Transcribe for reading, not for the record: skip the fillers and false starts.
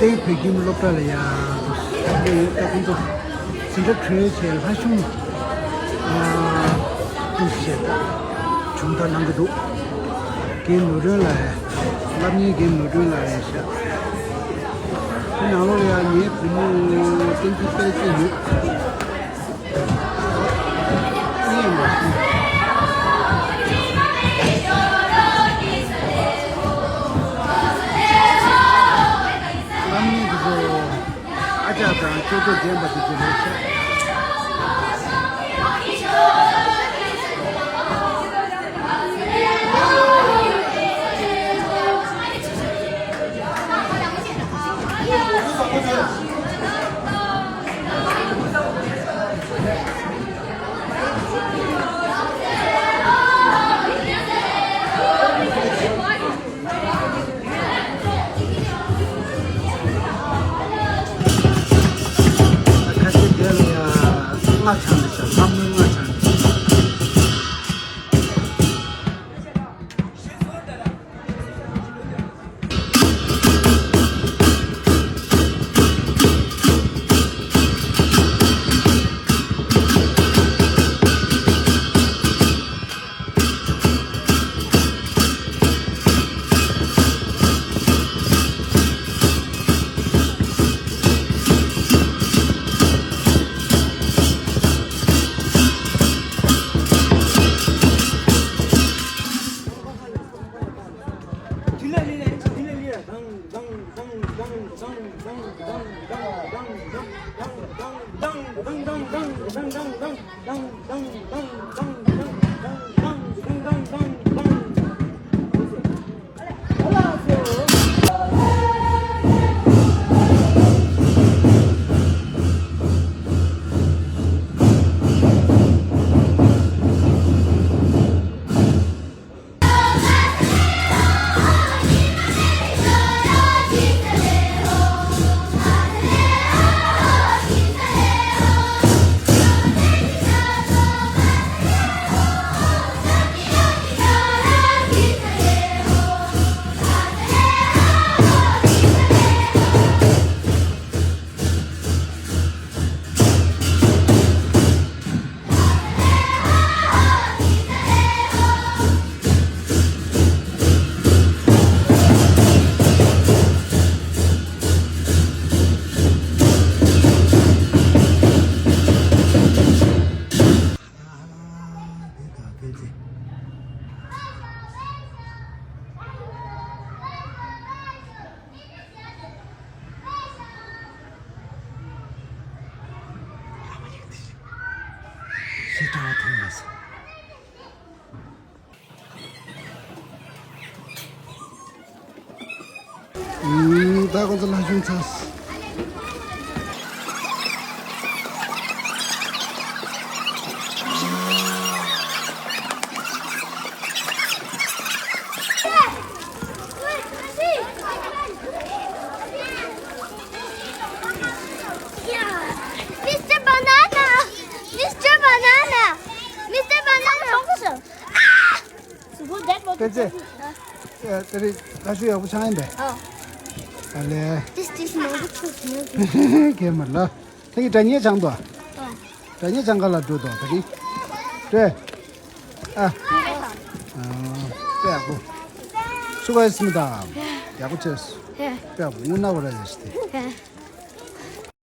때 백김 lok달이야. 근데 진짜 트레이체 하숑 좀 중단한 것도 게임 노래라. 남이 게임 노래라 해서. 나로야 니 부모 땡기 때지. 저도 된다 그러죠. 다 건설 하신 차스. 됐지? 야, 저리 가수야 부창인데. 알레. This no 걔 말라. 저기 다니에 장도. 다니에 장가라 도도. 저기. 네. 빼고. 수고했습니다. 야구 쳤어. 빼고 못 나버려 됐을 때.